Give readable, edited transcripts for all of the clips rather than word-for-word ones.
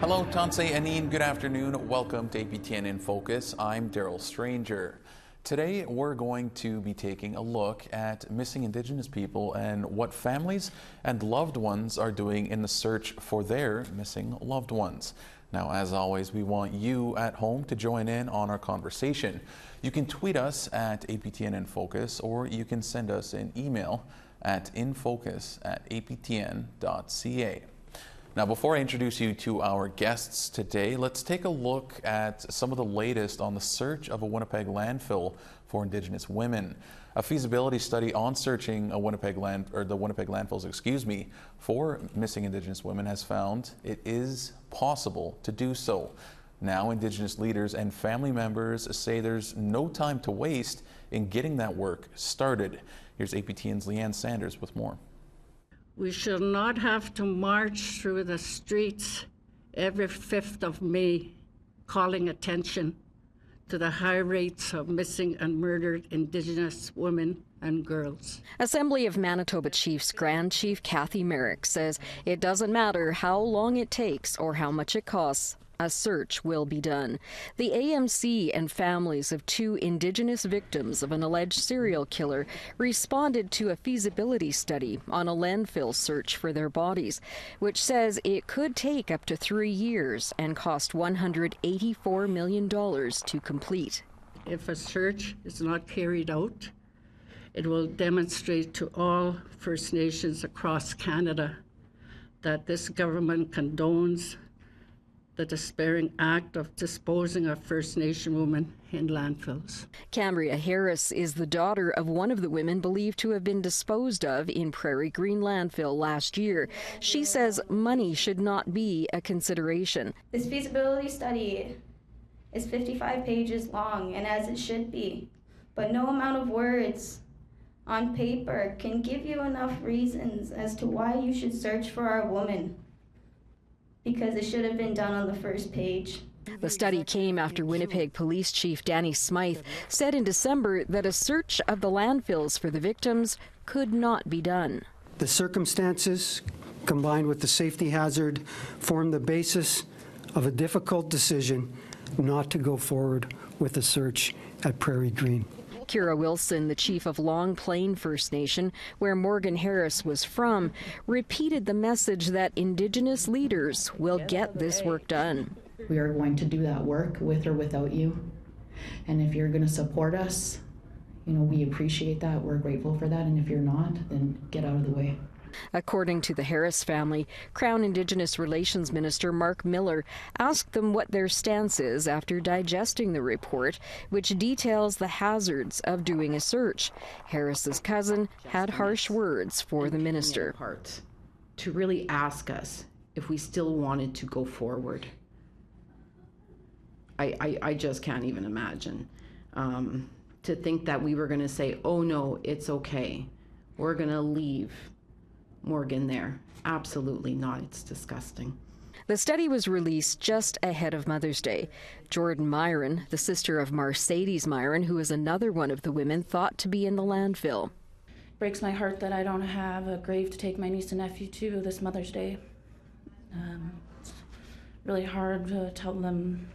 Hello, Tanse Anine. Good afternoon. Welcome to APTN InFocus. I'm Daryl Stranger. Today, we're going to be taking a look at missing Indigenous people and what families and loved ones are doing in the search for their missing loved ones. Now, as always, we want you at home to join in on our conversation. You can tweet us at APTN InFocus, or you can send us an email at infocus@aptn.ca. Now, before I introduce you to our guests today, let's take a look at some of the latest on the search of a Winnipeg landfill for Indigenous women. A feasibility study on searching the Winnipeg landfills, for missing Indigenous women has found it is possible to do so. Now, Indigenous leaders and family members say there's no time to waste in getting that work started. Here's APTN's Leanne Sanders with more. We shall not have to march through the streets every 5th of May calling attention to the high rates of missing and murdered Indigenous women and girls. Assembly of Manitoba Chiefs Grand Chief Kathy Merrick says it doesn't matter how long it takes or how much it costs. A search will be done. The AMC and families of 2 Indigenous victims of an alleged serial killer responded to a feasibility study on a landfill search for their bodies, which says it could take up to 3 years and cost $184 million to complete. If a search is not carried out, it will demonstrate to all First Nations across Canada that this government condones the despairing act of disposing of First Nation women in landfills. Cambria Harris is the daughter of one of the women believed to have been disposed of in Prairie Green landfill last year. She says money should not be a consideration. This feasibility study is 55 pages long, and as it should be, but no amount of words on paper can give you enough reasons as to why you should search for our woman, because it should have been done on the first page. The study came after Winnipeg Police Chief Danny Smythe said in December that a search of the landfills for the victims could not be done. The circumstances, combined with the safety hazard, form the basis of a difficult decision not to go forward with a search at Prairie Green. Kira Wilson, the chief of Long Plain First Nation, where Morgan Harris was from, repeated the message that Indigenous leaders will get this work done. We are going to do that work with or without you. And if you're going to support us, we appreciate that. We're grateful for that. And if you're not, then get out of the way. According to the Harris family, Crown Indigenous Relations Minister Mark Miller asked them what their stance is after digesting the report, which details the hazards of doing a search. Harris's cousin had harsh words for the minister. To really ask us if we still wanted to go forward. I just can't even imagine. To think that we were going to say, oh no, it's okay. We're going to leave Morgan there. Absolutely not. It's disgusting. The study was released just ahead of Mother's Day. Jordan Myron, the sister of Mercedes Myron, who is another one of the women thought to be in the landfill. Breaks my heart that I don't have a grave to take my niece and nephew to this Mother's Day. It's really hard to tell them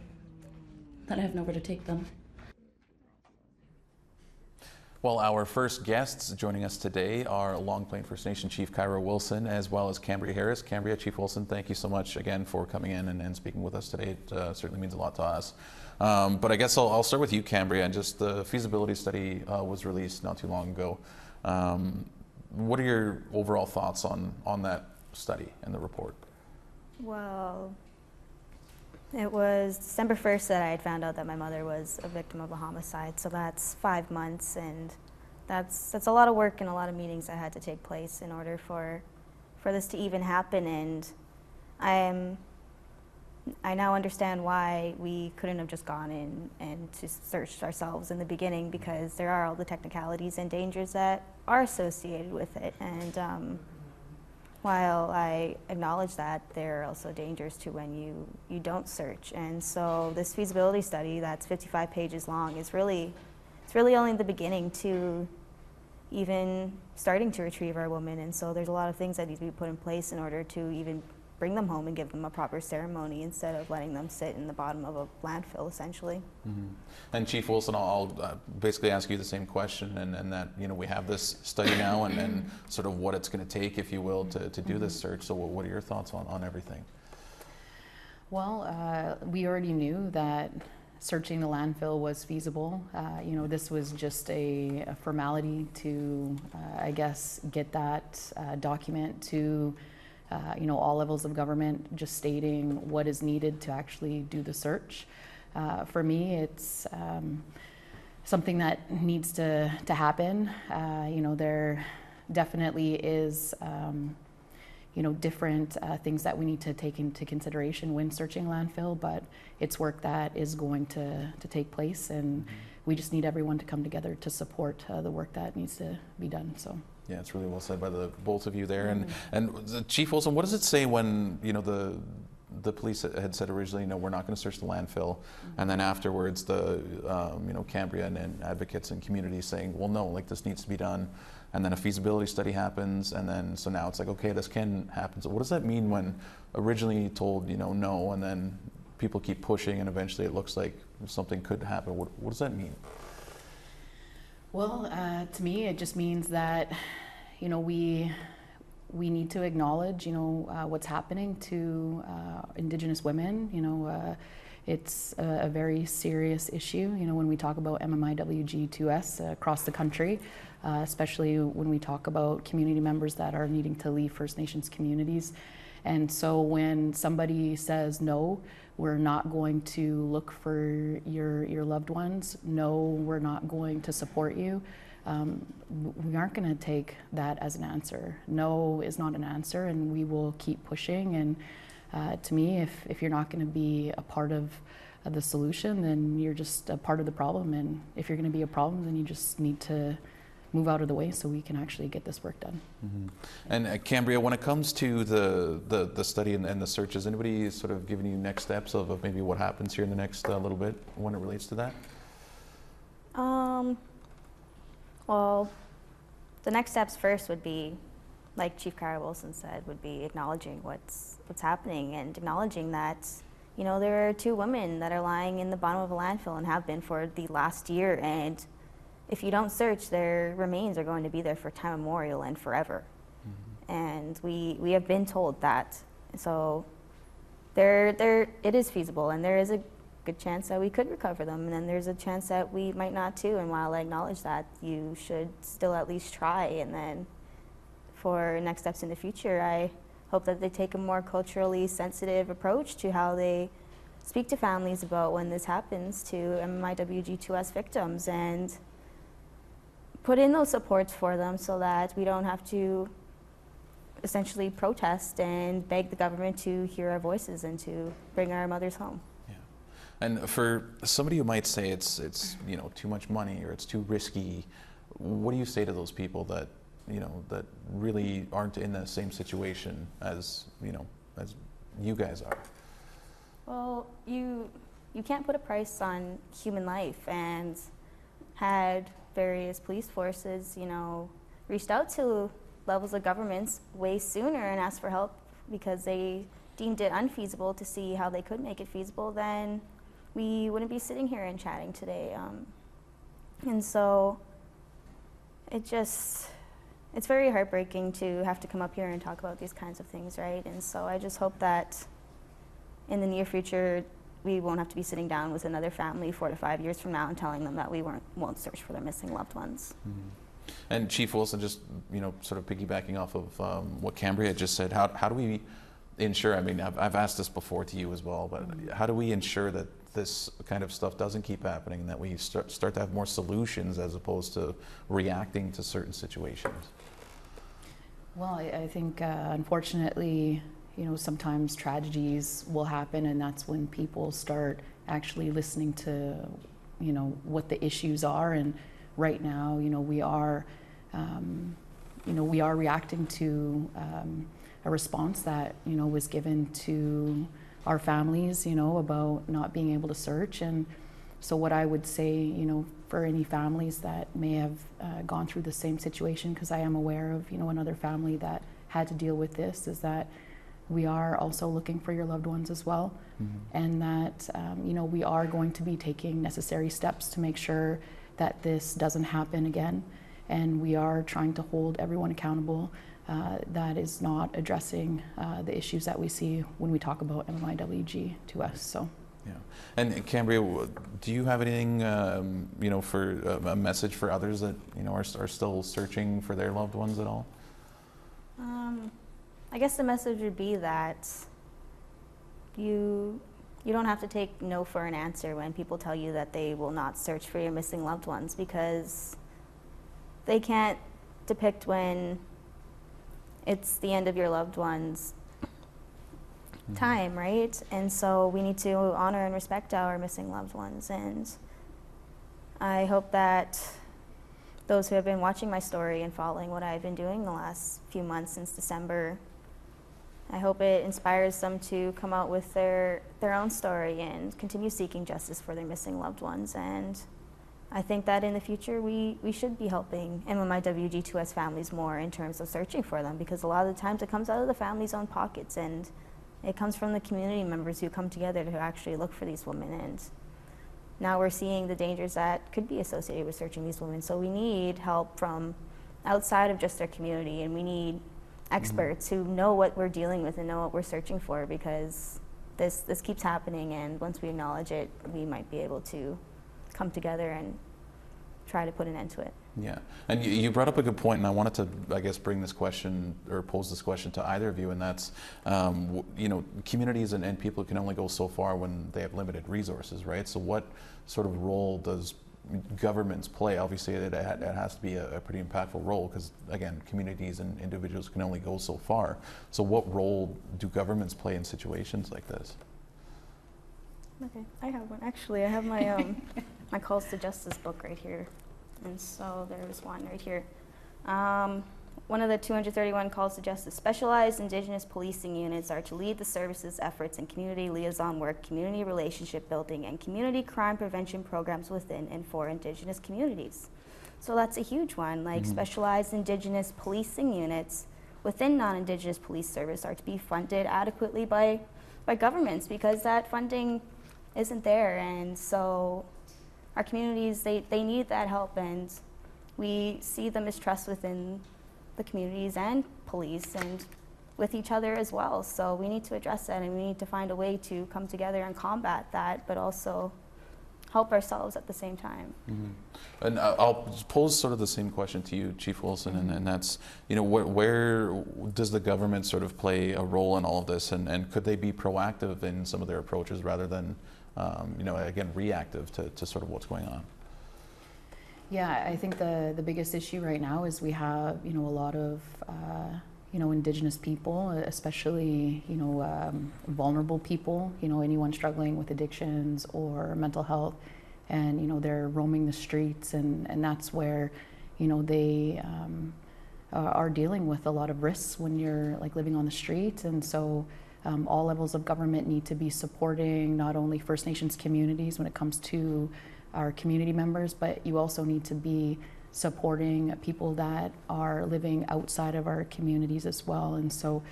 that I have nowhere to take them. Well, our first guests joining us today are Long Plain First Nation Chief Kira Wilson, as well as Cambria Harris. Cambria, Chief Wilson, thank you so much again for coming in and speaking with us today. It certainly means a lot to us. But I guess I'll start with you, Cambria. And just the feasibility study was released not too long ago. What are your overall thoughts on that study and the report? Well, it was December 1st that I had found out that my mother was a victim of a homicide, so that's 5 months, and that's a lot of work and a lot of meetings that had to take place in order for this to even happen, and I now understand why we couldn't have just gone in and to search ourselves in the beginning, because there are all the technicalities and dangers that are associated with it, and while I acknowledge that, there are also dangers to when you don't search. And so this feasibility study that's 55 pages long is really only the beginning to even starting to retrieve our women. And so there's a lot of things that need to be put in place in order to even bring them home and give them a proper ceremony instead of letting them sit in the bottom of a landfill, essentially. Mm-hmm. And Chief Wilson, I'll basically ask you the same question, and that, you know, we have this study now and sort of what it's going to take, if you will, to do this search. So what are your thoughts on everything? Well, we already knew that searching the landfill was feasible. You know, this was just a formality to, I guess, get that document to you know, all levels of government, just stating what is needed to actually do the search. For me, it's something that needs to happen. You know, there definitely is, you know, different things that we need to take into consideration when searching landfill, but it's work that is going to take place, and we just need everyone to come together to support the work that needs to be done. So. Yeah, it's really well said by the both of you there. And Chief Wilson, what does it say when, you know, the police had said originally, no, we're not going to search the landfill, and then afterwards the you know, Cambria and advocates and communities saying, well, no, like this needs to be done, and then a feasibility study happens, and then so now it's like, okay, this can happen. So what does that mean when originally told, you know, no, and then people keep pushing and eventually it looks like something could happen? What does that mean? Well, to me, it just means that, you know, we need to acknowledge, you know, what's happening to Indigenous women. You know, it's a very serious issue. You know, when we talk about MMIWG2S across the country, especially when we talk about community members that are needing to leave First Nations communities. And so when somebody says, no, we're not going to look for your loved ones, no, we're not going to support you, we aren't going to take that as an answer. No is not an answer, and we will keep pushing. And to me, if you're not going to be a part of the solution, then you're just a part of the problem. And if you're going to be a problem, then you just need to move out of the way so we can actually get this work done. Mm-hmm. And Cambria, when it comes to the study and the search, is anybody sort of giving you next steps of maybe what happens here in the next little bit when it relates to that? Well, the next steps first would be, like Chief Kara Wilson said, would be acknowledging what's happening and acknowledging that, you know, there are 2 women that are lying in the bottom of a landfill and have been for the last year, and if you don't search, their remains are going to be there for time immemorial and forever. Mm-hmm. And we have been told that. So it is feasible, and there is a good chance that we could recover them, and then there's a chance that we might not too. And while I acknowledge that, you should still at least try. And then for next steps in the future, I hope that they take a more culturally sensitive approach to how they speak to families about when this happens to MMIWG2S victims, and put in those supports for them so that we don't have to essentially protest and beg the government to hear our voices and to bring our mothers home. Yeah. And for somebody who might say it's you know, too much money or it's too risky, what do you say to those people that, you know, that really aren't in the same situation as, you know, as you guys are? Well, you can't put a price on human life, and had various police forces, you know, reached out to levels of governments way sooner and asked for help because they deemed it unfeasible to see how they could make it feasible, then we wouldn't be sitting here and chatting today. And so it's very heartbreaking to have to come up here and talk about these kinds of things, right? And so I just hope that in the near future, we won't have to be sitting down with another family 4 to 5 years from now and telling them that we won't search for their missing loved ones. Mm-hmm. And Chief Wilson, just, you know, sort of piggybacking off of what Cambria just said, how do we ensure, I mean, I've asked this before to you as well, but how do we ensure that this kind of stuff doesn't keep happening, and that we start to have more solutions as opposed to reacting to certain situations? Well, I think unfortunately, you know, sometimes tragedies will happen, and that's when people start actually listening to, you know, what the issues are. And right now, you know, we are reacting to a response that, you know, was given to our families, you know, about not being able to search. And so what I would say, you know, for any families that may have gone through the same situation, because I am aware of, you know, another family that had to deal with this, is that we are also looking for your loved ones as well, and that we are going to be taking necessary steps to make sure that this doesn't happen again, and we are trying to hold everyone accountable that is not addressing the issues that we see when we talk about MMIWG to us. So. Yeah, and Cambria, do you have anything, for a message for others that are still searching for their loved ones at all? I guess the message would be that you don't have to take no for an answer when people tell you that they will not search for your missing loved ones, because they can't depict when it's the end of your loved one's time, right? And so we need to honor and respect our missing loved ones. And I hope that those who have been watching my story and following what I've been doing the last few months since December, I hope it inspires them to come out with their own story and continue seeking justice for their missing loved ones. And I think that in the future we should be helping MMIWG2S families more in terms of searching for them, because a lot of the times it comes out of the family's own pockets, and it comes from the community members who come together to actually look for these women. And now we're seeing the dangers that could be associated with searching these women. So we need help from outside of just our community, and we need experts who know what we're dealing with and know what we're searching for, because this keeps happening, and once we acknowledge it, we might be able to come together and try to put an end to it. Yeah, and you brought up a good point, and I wanted to, I guess, bring this question or pose this question to either of you, and that's, communities and people can only go so far when they have limited resources, right? So what sort of role does governments play? Obviously, it has to be a pretty impactful role, because, again, communities and individuals can only go so far. So what role do governments play in situations like this? Okay, I have one. Actually, I have my my Calls to Justice book right here. And so there's one right here. One of the 231 calls to justice: specialized Indigenous policing units are to lead the service's efforts in community liaison work, community relationship building, and community crime prevention programs within and for Indigenous communities. So that's a huge one. Like, specialized Indigenous policing units within non-Indigenous police service are to be funded adequately by governments, because that funding isn't there. And so our communities, they need that help, and we see the mistrust within the communities and police and with each other as well. So we need to address that, and we need to find a way to come together and combat that, but also help ourselves at the same time. And I'll pose sort of the same question to you, Chief Wilson, and that's, where does the government sort of play a role in all of this, and could they be proactive in some of their approaches rather than, again, reactive to sort of what's going on? Yeah, I think the biggest issue right now is we have, a lot of, Indigenous people, especially, vulnerable people, anyone struggling with addictions or mental health, and, they're roaming the streets, and that's where, they are dealing with a lot of risks when you're living on the streets. And so all levels of government need to be supporting not only First Nations communities when it comes to our community members, but you also need to be supporting people that are living outside of our communities as well. And so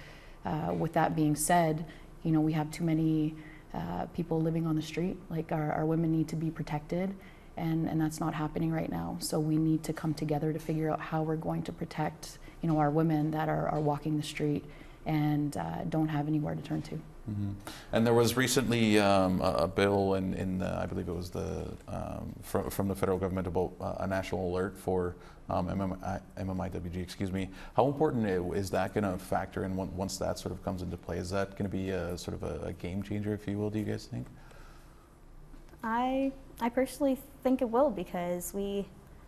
with that being said, we have too many people living on the street. Like, our women need to be protected, and that's not happening right now. So we need to come together to figure out how we're going to protect, our women that are walking the street and don't have anywhere to turn to. And there was recently a bill in I believe it was from the federal government about a national alert for MMIWG. Excuse me. How important is that going to factor in once that sort of comes into play? Is that going to be a sort of a game changer, if you will? Do you guys think? I personally think it will, because we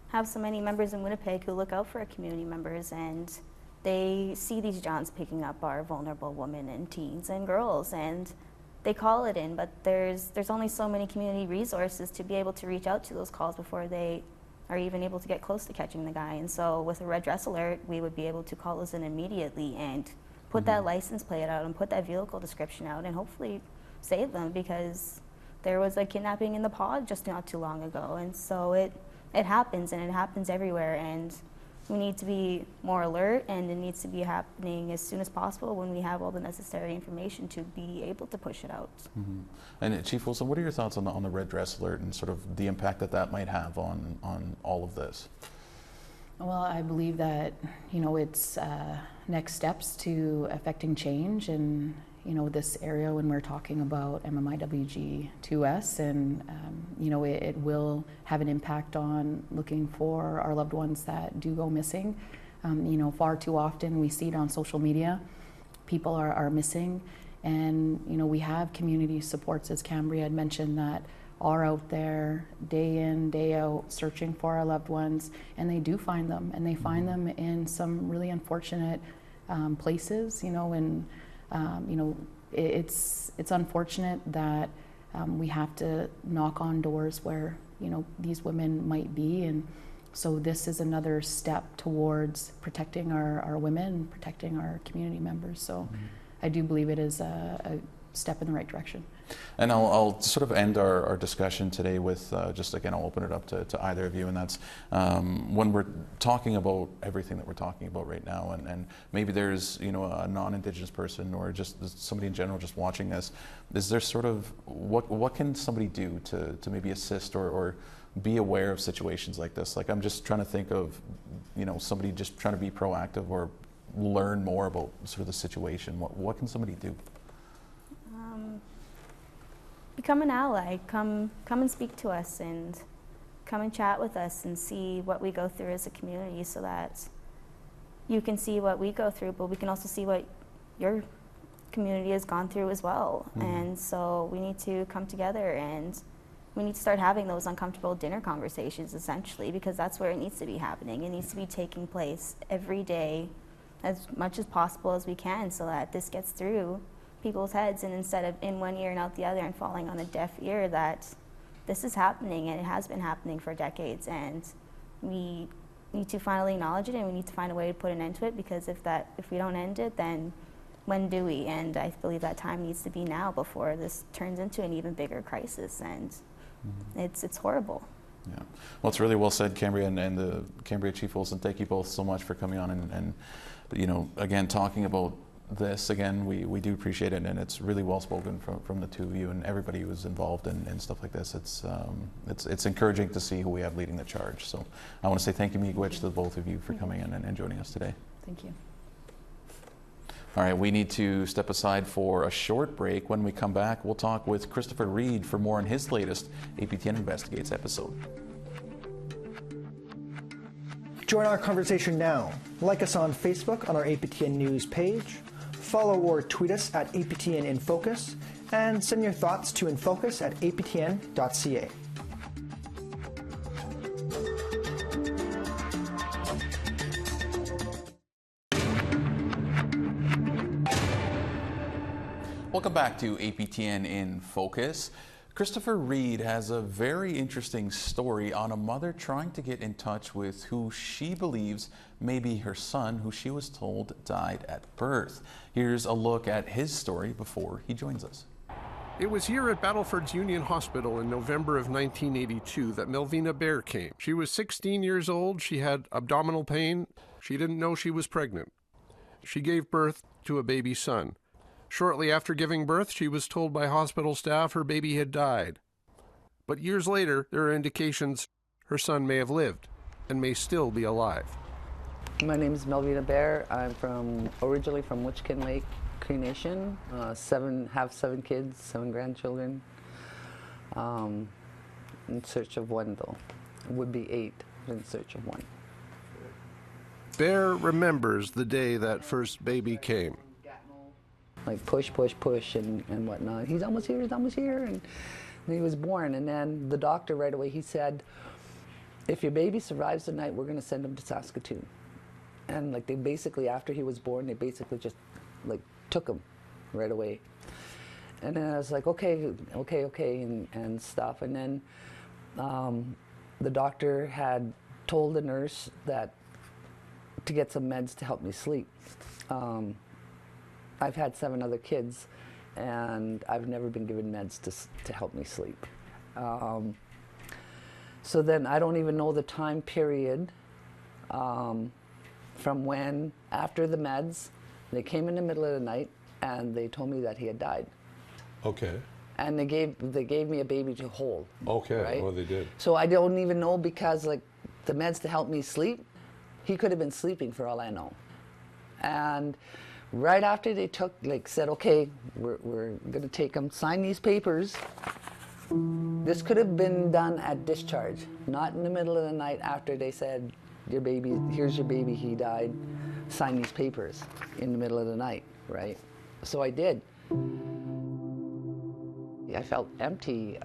have so many members in Winnipeg who look out for our community members, and they see these Johns picking up our vulnerable women and teens and girls, and they call it in, but there's only so many community resources to be able to reach out to those calls before they are even able to get close to catching the guy. And so with a red dress alert, we would be able to call those in immediately and put that license plate out and put that vehicle description out and hopefully save them, because there was a kidnapping in the pod just not too long ago. And so it happens, and it happens everywhere. And we need to be more alert, and it needs to be happening as soon as possible when we have all the necessary information to be able to push it out. Mm-hmm. And Chief Wilson, what are your thoughts on the red dress alert and sort of the impact that might have on all of this? Well, I believe that, you know, it's next steps to affecting change in, you know, this area when we're talking about MMIWG2S, and, you know, it will have an impact on looking for our loved ones that do go missing. You know, far too often we see it on social media. People are missing, and, you know, we have community supports, as Cambria had mentioned, that are out there day in, day out, searching for our loved ones, and they do find them, and they find them in some really unfortunate places, you know, and you know, it's unfortunate that we have to knock on doors where, you know, these women might be, and so this is another step towards protecting our women, protecting our community members. So I do believe it is a step in the right direction. And I'll sort of end our discussion today with just, again, I'll open it up to either of you, and that's when we're talking about everything that we're talking about right now, and maybe there's, you know, a non-Indigenous person or just somebody in general just watching this, is there sort of, what can somebody do to maybe assist or be aware of situations like this? Like, I'm just trying to think of, you know, somebody just trying to be proactive or learn more about sort of the situation. What can somebody do? Become an ally. Come and speak to us, and come and chat with us, and see what we go through as a community, so that you can see what we go through, but we can also see what your community has gone through as well. And so we need to come together, and we need to start having those uncomfortable dinner conversations, essentially, because that's where it needs to be happening. It needs to be taking place every day as much as possible as we can, so that this gets through people's heads, and instead of in one ear and out the other and falling on a deaf ear, that this is happening, and it has been happening for decades, and we need to finally acknowledge it, and we need to find a way to put an end to it, because if we don't end it, then when do we? And I believe that time needs to be now, before this turns into an even bigger crisis, and it's horrible. Yeah, well, it's really well said, Cambria, and the Cambria Chief Wilson. Thank you both so much for coming on and you know, again, talking about this. Again, we do appreciate it, and it's really well spoken from the two of you and everybody who's involved in stuff like this. It's encouraging to see who we have leading the charge. So I want to say thank you, Miigwech, to the both of you for coming in and joining us today. Thank you. All right, we need to step aside for a short break. When we come back, we'll talk with Christopher Reed for more on his latest APTN Investigates episode. Join our conversation now. Like us on Facebook on our APTN News page. Follow or tweet us at APTN InFocus, and send your thoughts to infocus@aptn.ca. Welcome back to APTN in Focus. Christopher Reed has a very interesting story on a mother trying to get in touch with who she believes may be her son, who she was told died at birth. Here's a look at his story before he joins us. It was here at Battleford's Union Hospital in November of 1982 that Melvina Bear came. She was 16 years old. She had abdominal pain. She didn't know she was pregnant. She gave birth to a baby son. Shortly after giving birth, she was told by hospital staff her baby had died. But years later, there are indications her son may have lived and may still be alive. My name is Melvina Bear. I'm originally from Witchkin Lake, Cree Nation. Have 7 kids, 7 grandchildren. In search of one, though. It would be 8 in search of one. Bear remembers the day that first baby came. Like push, and whatnot. He's almost here, and he was born. And then the doctor right away, he said, if your baby survives the night, we're going to send him to Saskatoon. And like they basically, after he was born, they basically just like took him right away. And then I was like, okay, and stuff. And then the doctor had told the nurse that to get some meds to help me sleep. I've had 7 other kids, and I've never been given meds to help me sleep. So then I don't even know the time period from when, after the meds, they came in the middle of the night and they told me that he had died. Okay. And they gave me a baby to hold. Okay, right? well, they did. So I don't even know, because like the meds to help me sleep, he could have been sleeping for all I know. And right after they said, okay, we're going to take him, sign these papers. This could have been done at discharge, not in the middle of the night after they said, your baby, here's your baby, he died, sign these papers in the middle of the night, right? So I did. I felt empty,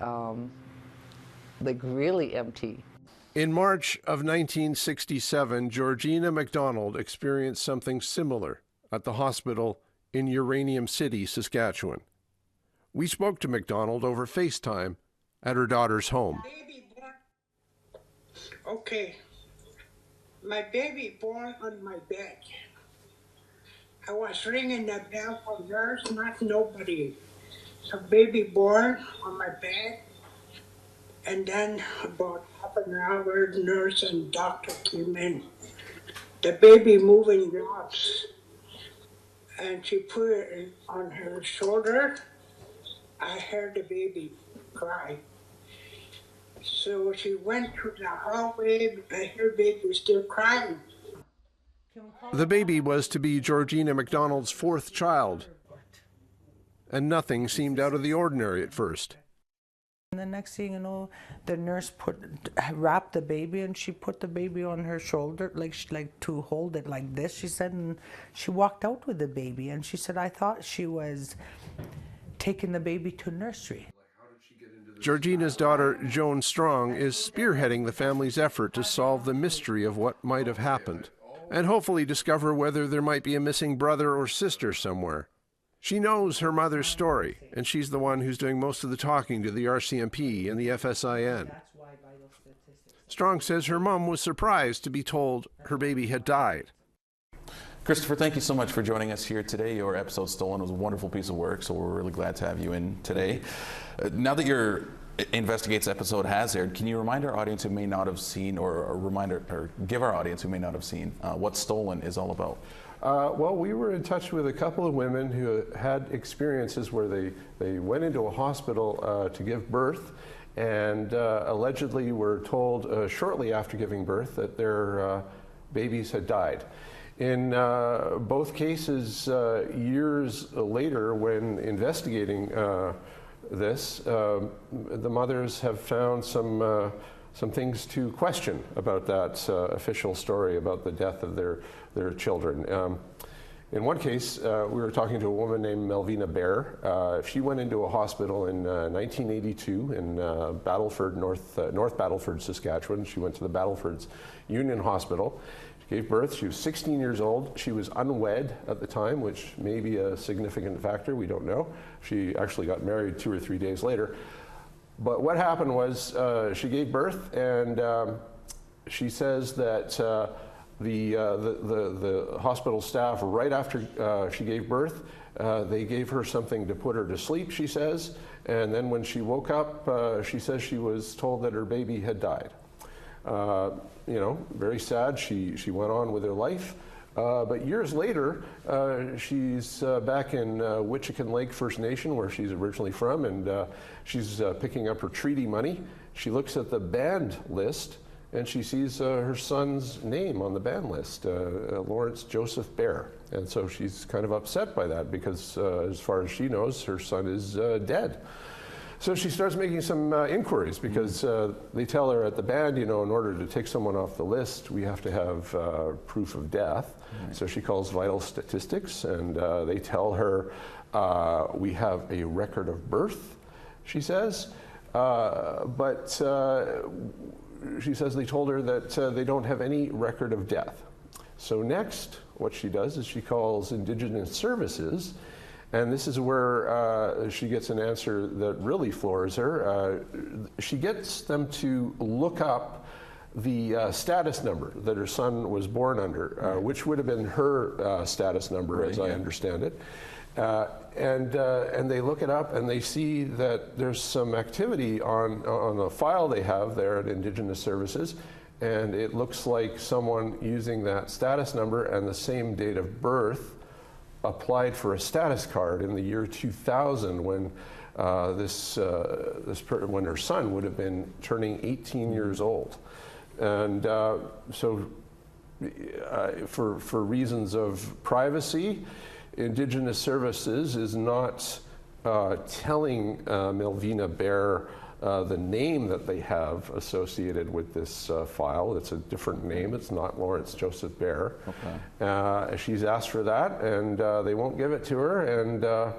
like really empty. In March of 1967, Georgina MacDonald experienced something similar at the hospital in Uranium City, Saskatchewan. We spoke to MacDonald over FaceTime at her daughter's home. Okay, my baby born on my bed. I was ringing the bell for nurse, not nobody. So baby born on my bed, and then about half an hour, nurse and doctor came in. The baby moving drops, and she put it on her shoulder. I heard the baby cry. So she went to the hallway. I heard baby still crying. The baby was to be Georgina MacDonald's fourth child, and nothing seemed out of the ordinary at first. And the next thing you know, the nurse wrapped the baby, and she put the baby on her shoulder, like to hold it like this, she said, and she walked out with the baby. And she said, I thought she was taking the baby to nursery. Georgina's daughter, Joan Strong, is spearheading the family's effort to solve the mystery of what might have happened, and hopefully discover whether there might be a missing brother or sister somewhere. She knows her mother's story, and she's the one who's doing most of the talking to the RCMP and the FSIN. Strong says her mom was surprised to be told her baby had died. Christopher, thank you so much for joining us here today. Your episode Stolen was a wonderful piece of work, so we're really glad to have you in today. Now that your Investigates episode has aired, can you remind our audience who may not have seen, or give our audience who may not have seen, what Stolen is all about? Well, we were in touch with a couple of women who had experiences where they went into a hospital to give birth, and allegedly were told shortly after giving birth that their babies had died. In both cases, years later, when investigating this, the mothers have found some things to question about that official story about the death of their children. In one case, we were talking to a woman named Melvina Bear. She went into a hospital in 1982 in Battleford, North Battleford, Saskatchewan. She went to the Battleford's Union Hospital. She gave birth. She was 16 years old. She was unwed at the time, which may be a significant factor. We don't know. She actually got married 2 or 3 days later. But what happened was she gave birth, and she says that the hospital staff, right after she gave birth, they gave her something to put her to sleep, she says, and then when she woke up, she says she was told that her baby had died. You know, very sad. She went on with her life. But years later, she's back in Witchican Lake First Nation, where she's originally from, and she's picking up her treaty money. She looks at the band list, and she sees her son's name on the band list, Lawrence Joseph Bear. And so she's kind of upset by that, because as far as she knows, her son is dead. So she starts making some inquiries, because they tell her at the band, you know, in order to take someone off the list, we have to have proof of death. Right. So she calls vital statistics, and they tell her, we have a record of birth, she says. But she says they told her that they don't have any record of death. So next, what she does is she calls Indigenous Services. And this is where she gets an answer that really floors her. She gets them to look up the status number that her son was born under, which would have been her status number, right, as I understand it. And they look it up, and they see that there's some activity on a file they have there at Indigenous Services, and it looks like someone using that status number and the same date of birth applied for a status card in the year 2000 when when her son would have been turning 18 years old. And so for reasons of privacy, Indigenous Services is not telling Melvina Bear the name that they have associated with this file. It's a different name. It's not Lawrence Joseph Bear. Okay. She's asked for that, and they won't give it to her.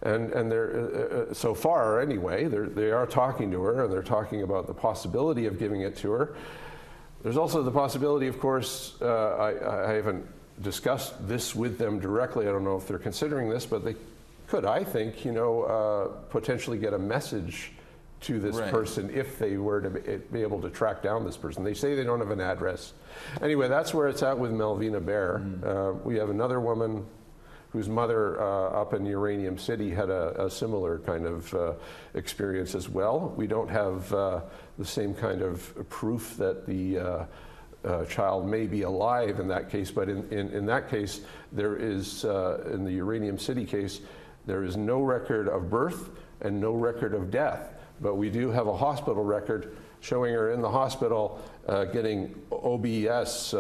And they're so far anyway. They are talking to her, and they're talking about the possibility of giving it to her. There's also the possibility, of course. I haven't discussed this with them directly. I don't know if they're considering this, but they could, I think, potentially get a message to this person if they were to be able to track down this person. They say they don't have an address. Anyway, that's where it's at with Melvina Bear. We have another woman whose mother up in Uranium City had a similar kind of experience as well. We don't have the same kind of proof that the child may be alive in that case, but in that case, there is, in the Uranium City case, there is no record of birth and no record of death. But we do have a hospital record showing her in the hospital getting OBS,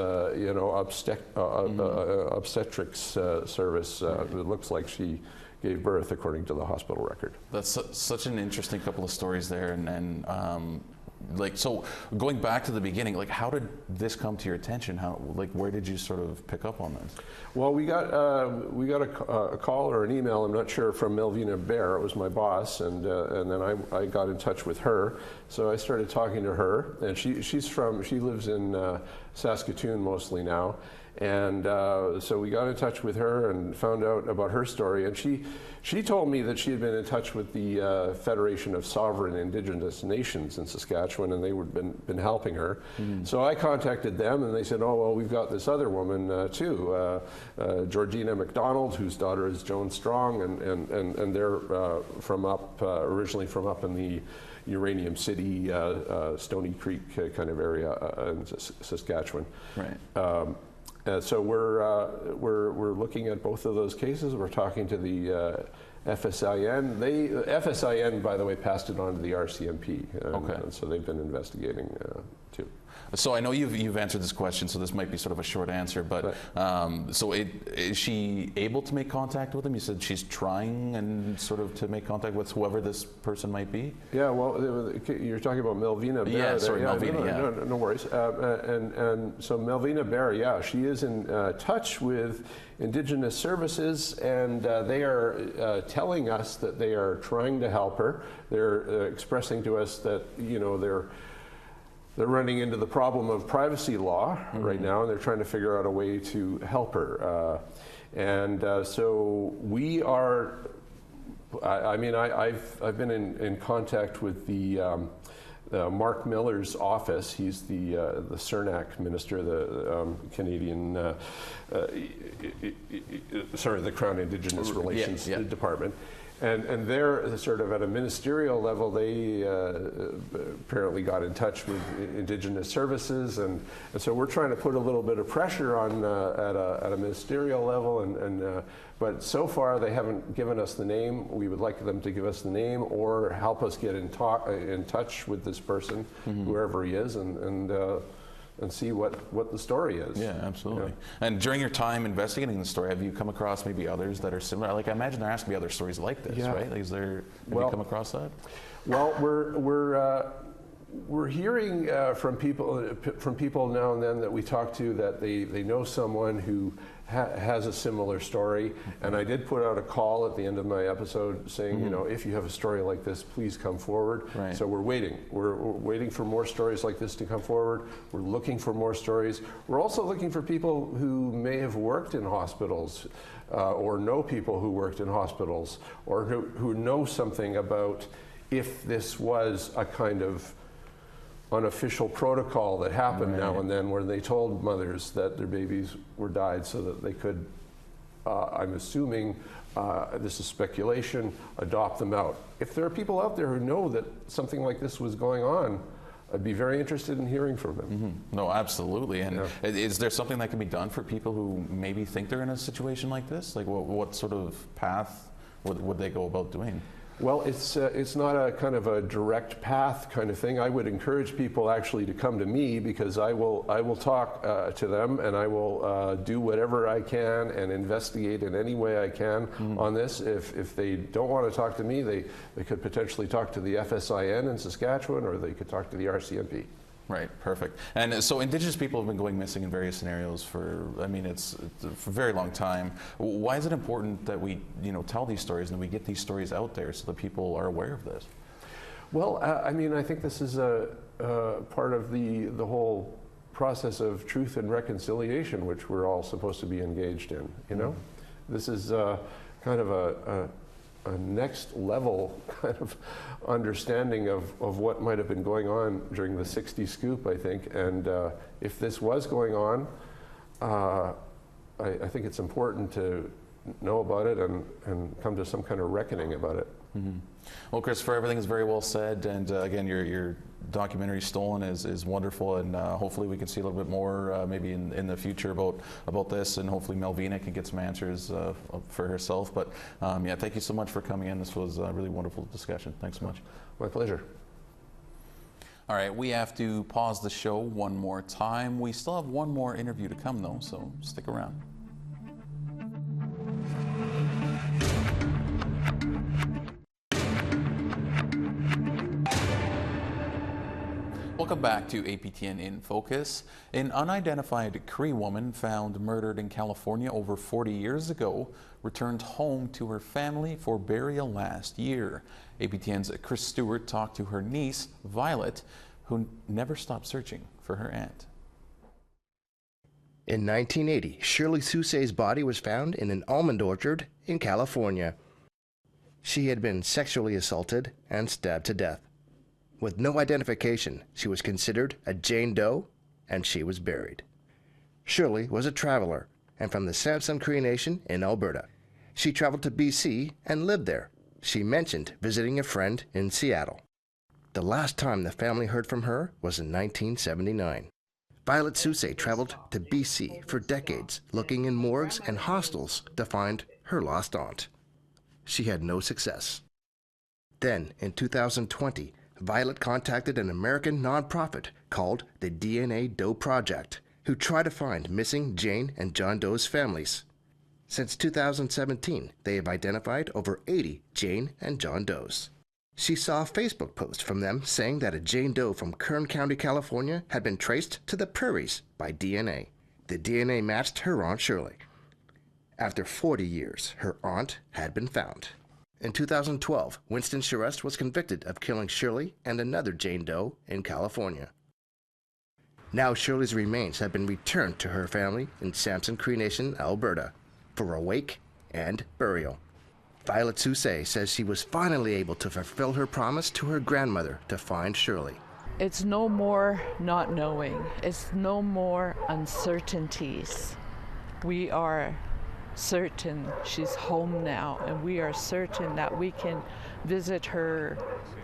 obstetrics service. It looks like she gave birth according to the hospital record. That's such an interesting couple of stories there, and so going back to the beginning, like how did this come to your attention? Where did you sort of pick up on this? Well, we got a call or an email, I'm not sure, from Melvina Bear. It was my boss, and then I got in touch with her. So I started talking to her, and she lives in Saskatoon mostly now. And so we got in touch with her and found out about her story. And she told me that she had been in touch with the Federation of Sovereign Indigenous Nations in Saskatchewan, and they had been helping her. So I contacted them, and they said, oh, well, we've got this other woman too, Georgina McDonald, whose daughter is Joan Strong, and they're originally from up in the Uranium City, Stony Creek kind of area in Saskatchewan. Right. So we're looking at both of those cases. We're talking to the FSIN. FSIN, by the way, passed it on to the RCMP. And so they've been investigating too. So I know you've answered this question, so this might be sort of a short answer, but is she able to make contact with him? You said she's trying and sort of to make contact with whoever this person might be? Yeah, well, you're talking about Melvina Bear. Yeah, sorry, Melvina, no worries. And so Melvina Bear, yeah, she is in touch with Indigenous Services, and they are telling us that they are trying to help her. They're expressing to us that, they're running into the problem of privacy law right now, and they're trying to figure out a way to help her. So we are. I've been in contact with the Mark Miller's office. He's the CERNAC minister, the Canadian, the Crown Indigenous Relations Department. And they're sort of at a ministerial level, they apparently got in touch with Indigenous Services, and so we're trying to put a little bit of pressure on at a ministerial level, but so far they haven't given us the name. We would like them to give us the name or help us get in touch with this person, whoever he is, and see what the story is. Yeah, absolutely. Yeah. And during your time investigating the story, have you come across maybe others that are similar? Like, I imagine there has to be other stories like this, right? Like, have you come across that? Well, we're hearing from people now and then that we talk to that they know someone who has a similar story, and I did put out a call at the end of my episode saying, if you have a story like this, please come forward. Right. So we're waiting. We're waiting for more stories like this to come forward. We're looking for more stories. We're also looking for people who may have worked in hospitals or know people who worked in hospitals, or who know something about if this was a kind of unofficial protocol that happened now and then, where they told mothers that their babies were died so that they could, I'm assuming, this is speculation, adopt them out. If there are people out there who know that something like this was going on, I'd be very interested in hearing from them. Mm-hmm. No, absolutely. And is there something that can be done for people who maybe think they're in a situation like this? Like what sort of path would they go about doing? Well, it's not a kind of a direct path kind of thing. I would encourage people actually to come to me, because I will talk to them, and I will do whatever I can and investigate in any way I can on this. If they don't want to talk to me, they could potentially talk to the FSIN in Saskatchewan, or they could talk to the RCMP. Right, perfect. And so Indigenous people have been going missing in various scenarios for, I mean, it's for a very long time. Why is it important that we, tell these stories and that we get these stories out there so that people are aware of this? Well, I mean, I think this is a part of the whole process of truth and reconciliation, which we're all supposed to be engaged in, This is kind of a next level kind of understanding of what might have been going on during the 60s scoop, I think. And if this was going on, I think it's important to know about it and come to some kind of reckoning about it. Mm-hmm. Well, Christopher, everything is very well said, and again, your documentary Stolen is wonderful, and hopefully we can see a little bit more maybe in the future about this, and hopefully Melvina can get some answers for herself. But thank you so much for coming in. This was a really wonderful discussion. Thanks so much. My pleasure. All right, we have to pause the show one more time. We still have one more interview to come, though, so stick around. Welcome back to APTN in Focus. An unidentified Cree woman found murdered in California over 40 years ago returned home to her family for burial last year. APTN's Chris Stewart talked to her niece, Violet, who never stopped searching for her aunt. In 1980, Shirley Sousa's body was found in an almond orchard in California. She had been sexually assaulted and stabbed to death. With no identification, she was considered a Jane Doe, and she was buried. Shirley was a traveler, and from the Samson Cree Nation in Alberta. She traveled to BC and lived there. She mentioned visiting a friend in Seattle. The last time the family heard from her was in 1979. Violet Sousay traveled to BC for decades, looking in morgues and hostels to find her lost aunt. She had no success. Then, in 2020, Violet contacted an American nonprofit called the DNA Doe Project, who tried to find missing Jane and John Doe's families. Since 2017, they have identified over 80 Jane and John Does. She saw a Facebook post from them saying that a Jane Doe from Kern County, California had been traced to the prairies by DNA. The DNA matched her Aunt Shirley. After 40 years, her aunt had been found. In 2012, Winston Charest was convicted of killing Shirley and another Jane Doe in California. Now Shirley's remains have been returned to her family in Samson Cree Nation, Alberta, for a wake and burial. Violet Sousay says she was finally able to fulfill her promise to her grandmother to find Shirley. It's no more not knowing. It's no more uncertainties. We are certain she's home now, and we are certain that we can visit her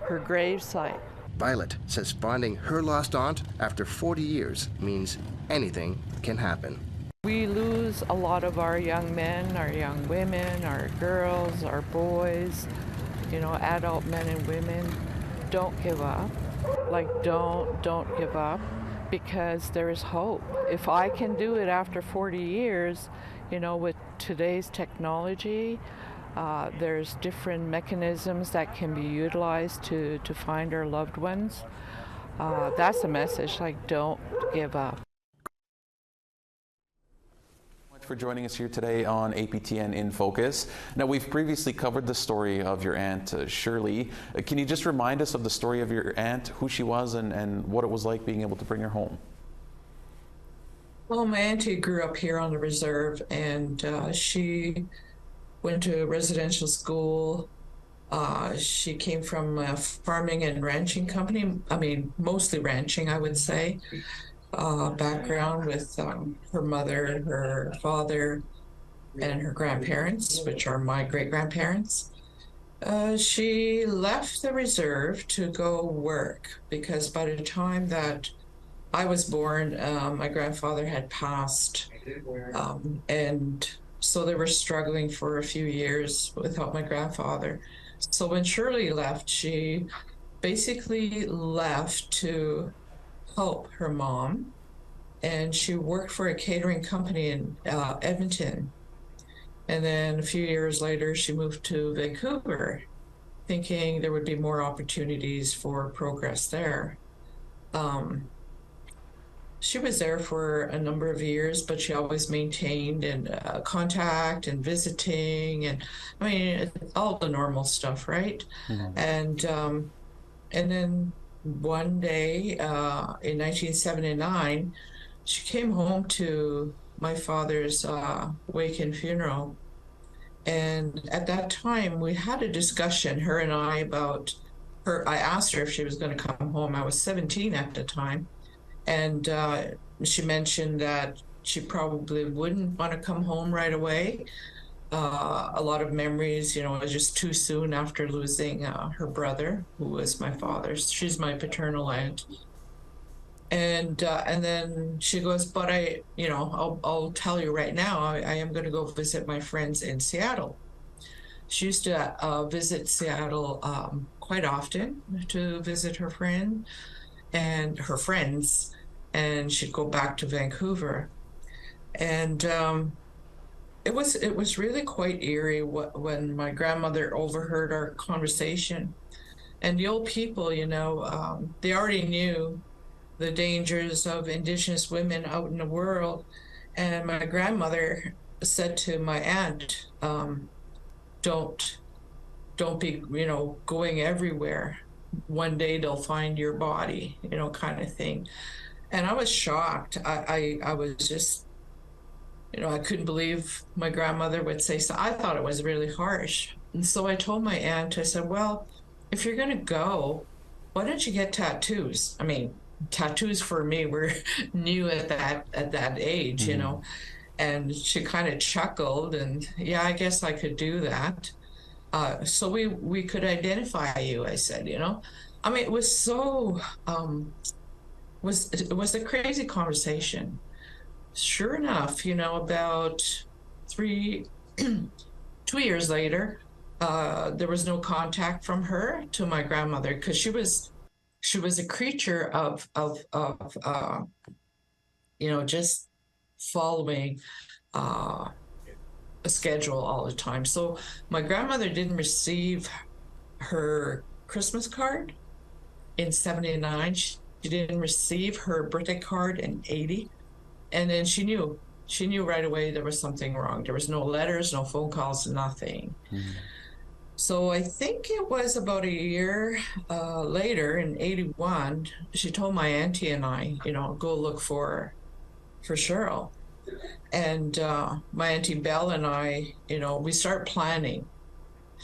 gravesite. Violet says finding her lost aunt after 40 years means anything can happen. We lose a lot of our young men, our young women, our girls, our boys, adult men and women. Don't give up. Don't give up, because there is hope. If I can do it after 40 years, with today's technology, there's different mechanisms that can be utilized to find our loved ones. That's a message, don't give up. Thanks for joining us here today on APTN in Focus. Now, we've previously covered the story of your aunt, Shirley. Can you just remind us of the story of your aunt, who she was, and what it was like being able to bring her home? Well, my auntie grew up here on the reserve, and she went to residential school. She came from a farming and ranching company, mostly ranching, I would say, background with her mother, her father, and her grandparents, which are my great-grandparents. She left the reserve to go work because by the time that I was born, my grandfather had passed, and so they were struggling for a few years without my grandfather. So when Shirley left, she basically left to help her mom, and she worked for a catering company in Edmonton. And then a few years later, she moved to Vancouver, thinking there would be more opportunities for progress there. She was there for a number of years, but she always maintained contact and visiting, and I mean all the normal stuff, right? And then one day in 1979, she came home to my father's wake and funeral. And at that time, we had a discussion, her and I, about her. I asked her if she was going to come home. I was 17 at the time. And she mentioned that she probably wouldn't want to come home right away. A lot of memories, it was just too soon after losing her brother, who was my father's. She's my paternal aunt. And then she goes, but I'll tell you right now, I am going to go visit my friends in Seattle. She used to visit Seattle quite often to visit her friend and her friends, and she'd go back to Vancouver. And it was really quite eerie when my grandmother overheard our conversation. And the old people, they already knew the dangers of Indigenous women out in the world. And my grandmother said to my aunt, don't be, going everywhere. One day they'll find your body, kind of thing. And I was shocked. I was just, I couldn't believe my grandmother would say so. I thought it was really harsh. And so I told my aunt, I said, well, if you're going to go, why don't you get tattoos? I mean, tattoos for me were new at that age, And she kind of chuckled, and yeah, I guess I could do that. So we could identify you, I said, I mean, it was so, it was a crazy conversation. Sure enough, about 2 years later, there was no contact from her to my grandmother, because she was a creature of just following a schedule all the time. So my grandmother didn't receive her Christmas card in 79. She didn't receive her birthday card in 80. And then she knew right away there was something wrong. There was no letters, no phone calls, nothing. So I think it was about a year later in 81, she told my auntie and I, go look for Cheryl. And my Auntie Belle and I, we start planning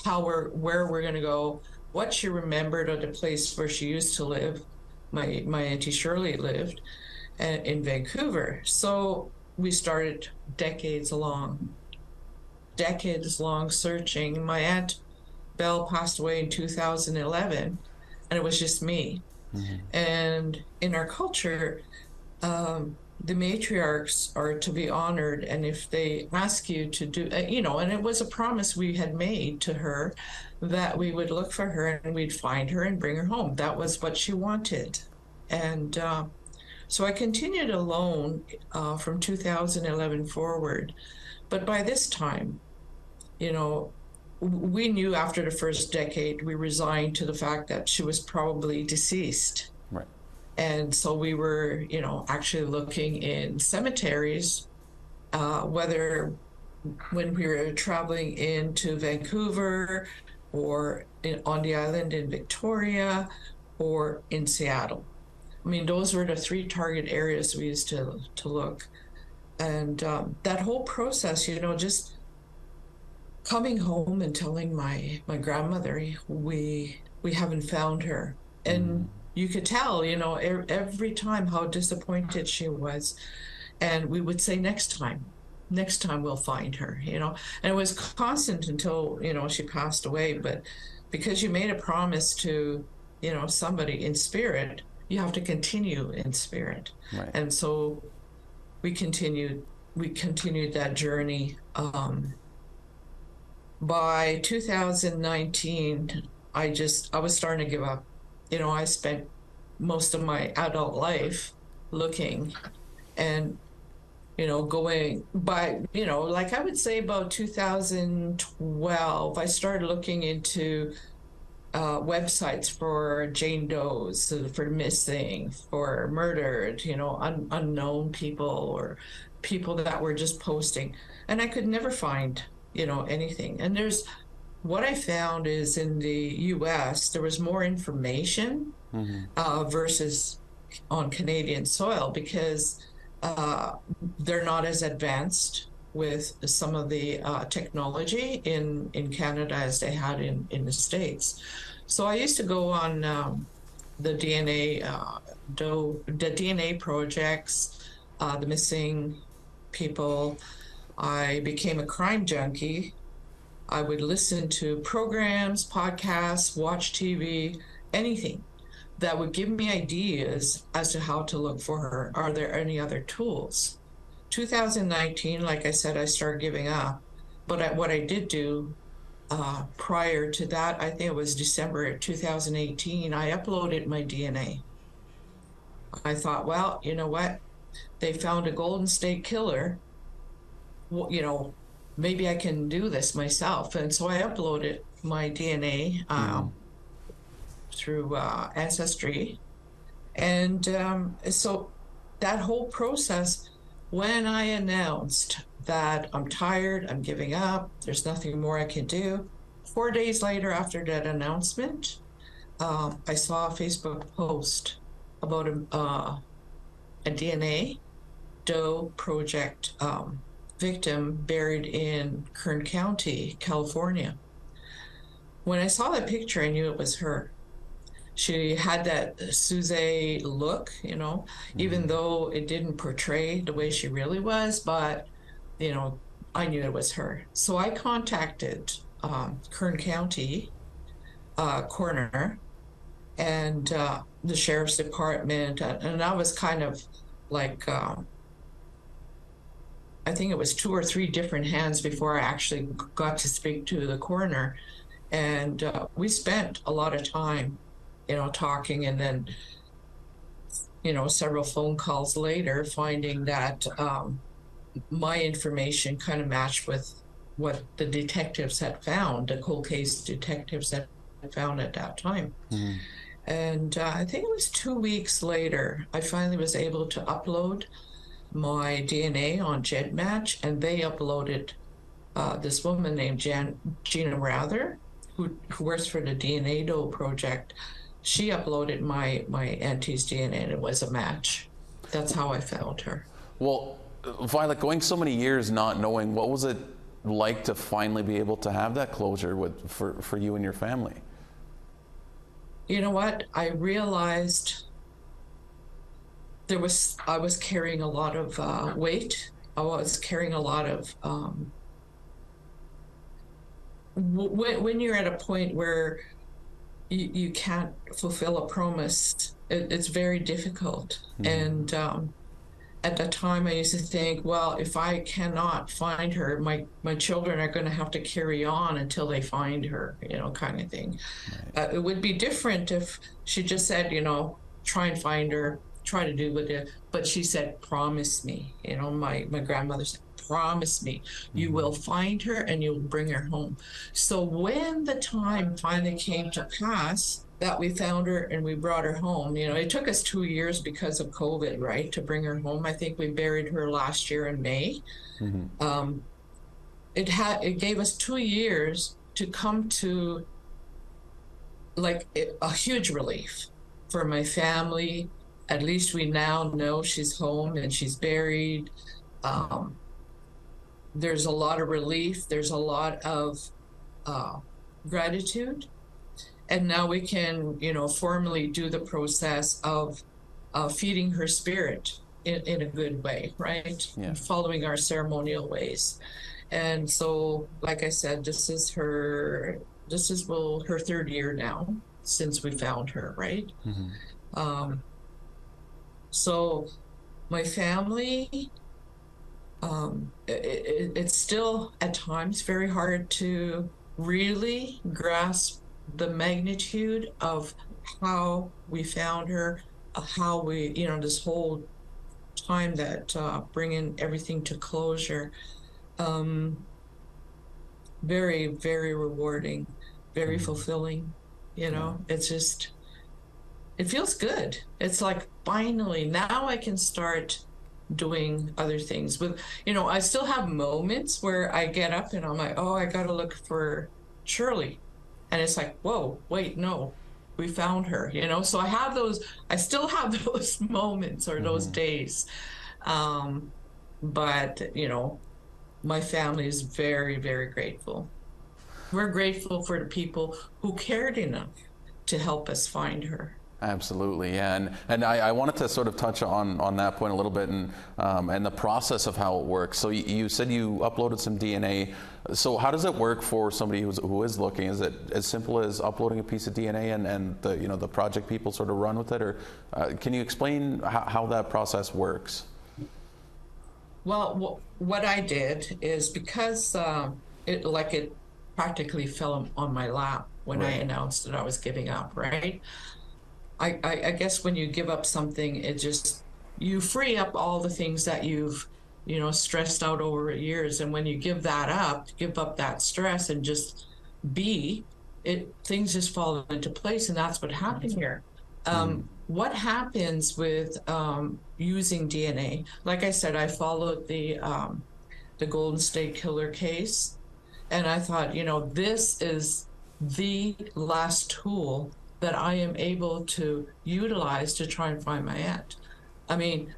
where we're going to go, what she remembered of the place where she used to live. My Auntie Shirley lived in Vancouver. So we started decades long searching. My Aunt Belle passed away in 2011, and it was just me. And in our culture, the matriarchs are to be honored, and if they ask you to do, and it was a promise we had made to her that we would look for her and we'd find her and bring her home. That was what she wanted. And so I continued alone from 2011 forward. But by this time, we knew after the first decade, we resigned to the fact that she was probably deceased. Right. And so we were, actually looking in cemeteries, whether when we were traveling into Vancouver or on the island in Victoria or in Seattle. I mean, those were the 3 target areas we used to look. And that whole process, just coming home and telling my grandmother, we haven't found her. And you could tell, every time how disappointed she was. And we would say next time. next time we'll find her, you know. And it was constant until, you know, she passed away. But because you made a promise to, you know, somebody in spirit, you have to continue in spirit. Right. And so we continued that journey. By 2019, I was starting to give up. You know, I spent most of my adult life looking and, you know, going by, you know, like I would say about 2012, I started looking into websites for Jane Does, for missing, for murdered, you know, unknown people or people that were just posting. And I could never find, you know, anything. And what I found is in the US, there was more information versus on Canadian soil, because they're not as advanced with some of the technology in Canada as they had in the States. So I used to go on the DNA projects, the missing people. I became a crime junkie. I would listen to programs, podcasts, watch TV, anything that would give me ideas as to how to look for her. Are there any other tools? 2019, like I said, I started giving up. But what I did do prior to that, I think it was December 2018, I uploaded my DNA. I thought, well, you know what? They found a Golden State Killer. Well, you know, maybe I can do this myself. And so I uploaded my DNA through Ancestry. And so that whole process, when I announced that I'm tired, I'm giving up, there's nothing more I can do, 4 days later after that announcement, I saw a Facebook post about a DNA Doe project victim buried in Kern County, California. When I saw that picture, I knew it was her. She had that Suze look, you know, even though it didn't portray the way she really was, but, you know, I knew it was her. So I contacted Kern County coroner and the sheriff's department, and that was kind of like, I think it was 2 or 3 different hands before I actually got to speak to the coroner. And we spent a lot of time, you know, talking, and then, you know, several phone calls later, finding that my information kind of matched with what the detectives had found, the cold case detectives had found at that time. And I think it was 2 weeks later, I finally was able to upload my DNA on GEDmatch, and they uploaded this woman named Gina Rather, who works for the DNA Doe project. She uploaded my auntie's DNA, and it was a match. That's how I found her. Well, Violet, going so many years not knowing, what was it like to finally be able to have that closure for you and your family? You know what? I realized I was carrying a lot of weight. I was carrying a lot of, when you're at a point where you can't fulfill a promise, it's very difficult. And at that time I used to think, well, if I cannot find her, my children are going to have to carry on until they find her, you know, kind of thing. Right. It would be different if she just said, you know, try and find her, try to do with it. But she said, promise me, you know, my grandmother said, promise me you will find her and you'll bring her home. So when the time finally came to pass that we found her and we brought her home, you know, it took us 2 years because of COVID, right, to bring her home. I think we buried her last year in May. It gave us 2 years to come to like a huge relief for my family. At least we now know she's home and she's buried. There's a lot of relief. There's a lot of gratitude. And now we can, you know, formally do the process of feeding her spirit in a good way, right? Yeah. Following our ceremonial ways. And so, like I said, this is her third year now since we found her, right? So my family, it's still at times very hard to really grasp the magnitude of how we found her, how we, this whole time that bringing everything to closure. Very, very rewarding, very fulfilling. It's just, it feels good. It's like, finally, now I can start doing other things with, I still have moments where I get up and I'm like, oh, I got to look for Shirley. And it's like, whoa, wait, no, we found her, So I still have those moments or those days. But, my family is very, very grateful. We're grateful for the people who cared enough to help us find her. Absolutely, yeah, and I wanted to sort of touch on that point a little bit and the process of how it works. So you said you uploaded some DNA. So how does it work for somebody who is looking? Is it as simple as uploading a piece of DNA and the project people sort of run with it, or can you explain how that process works? Well, what I did is because it practically fell on my lap when I announced that I was giving up, right? I guess when you give up something, you free up all the things that you've, stressed out over years. And when you give up that stress and just things just fall into place. And that's what happened here. What happens with using DNA? Like I said, I followed the Golden State Killer case, and I thought, this is the last tool that I am able to utilize to try and find my aunt. I mean,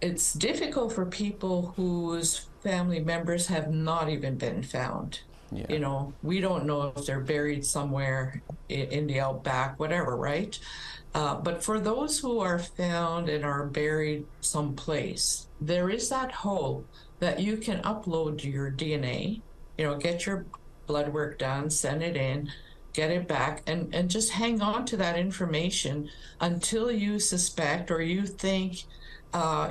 it's difficult for people whose family members have not even been found. Yeah. We don't know if they're buried somewhere in the outback, whatever, right? But for those who are found and are buried someplace, there is that hope that you can upload your DNA, get your blood work done, send it in, get it back, and just hang on to that information until you suspect or you think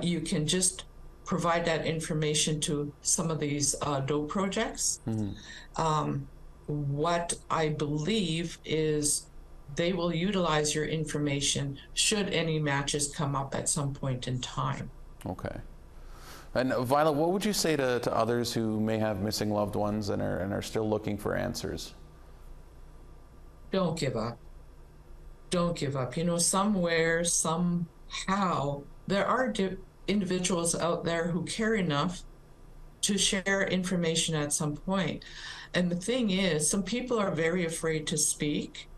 you can just provide that information to some of these DOE projects. What I believe is they will utilize your information should any matches come up at some point in time. Okay. And Violet, what would you say to others who may have missing loved ones and are still looking for answers? Don't give up. Don't give up. Somewhere, somehow, there are individuals out there who care enough to share information at some point. And the thing is, some people are very afraid to speak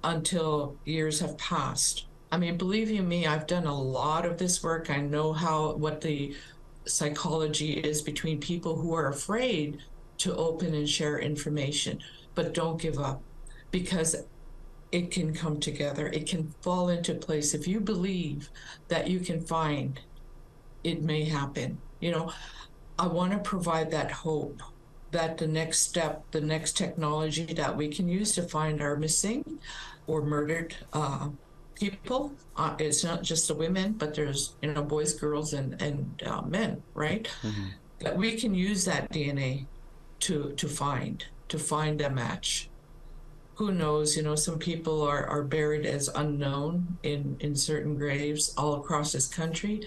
until years have passed. I mean, believe you me, I've done a lot of this work. I know what the psychology is between people who are afraid to open and share information. But don't give up, because it can come together. It can fall into place. If you believe that you can find, it may happen. I want to provide that hope that the next step, the next technology that we can use to find our missing or murdered people, it's not just the women, but there's, boys, girls, and men, right? That we can use that DNA to find a match. Who knows, some people are buried as unknown in certain graves all across this country,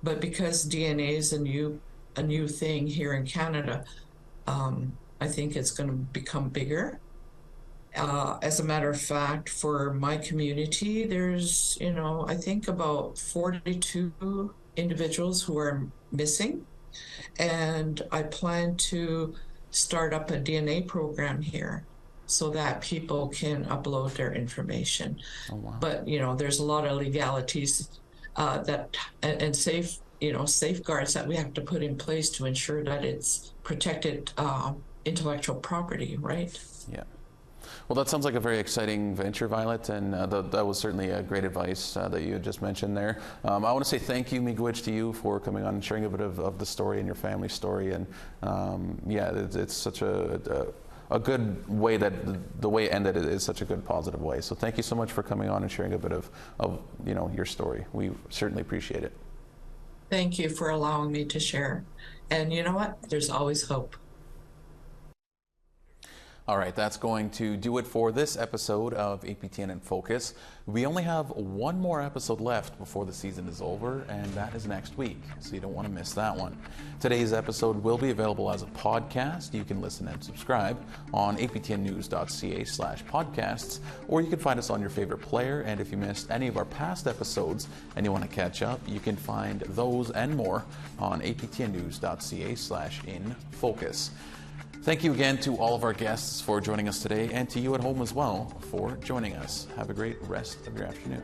but because DNA is a new thing here in Canada, I think it's going to become bigger. As a matter of fact, for my community, there's, I think about 42 individuals who are missing. And I plan to start up a DNA program here so that people can upload their information. Oh, wow. But, there's a lot of legalities and safeguards that we have to put in place to ensure that it's protected intellectual property, right? Yeah. Well, that sounds like a very exciting venture, Violet, and that was certainly a great advice that you had just mentioned there. I want to say thank you, Miigwech, to you for coming on and sharing a bit of the story and your family story. And yeah, it's such a good way that the way it ended is such a good positive way. So thank you so much for coming on and sharing a bit of your story. We certainly appreciate it. Thank you for allowing me to share. And you know what? There's always hope. All right, that's going to do it for this episode of APTN in Focus. We only have one more episode left before the season is over, and that is next week, so you don't want to miss that one. Today's episode will be available as a podcast. You can listen and subscribe on aptnnews.ca/podcasts, or you can find us on your favorite player. And if you missed any of our past episodes and you want to catch up, you can find those and more on aptnnews.ca/infocus. Thank you again to all of our guests for joining us today, and to you at home as well for joining us. Have a great rest of your afternoon.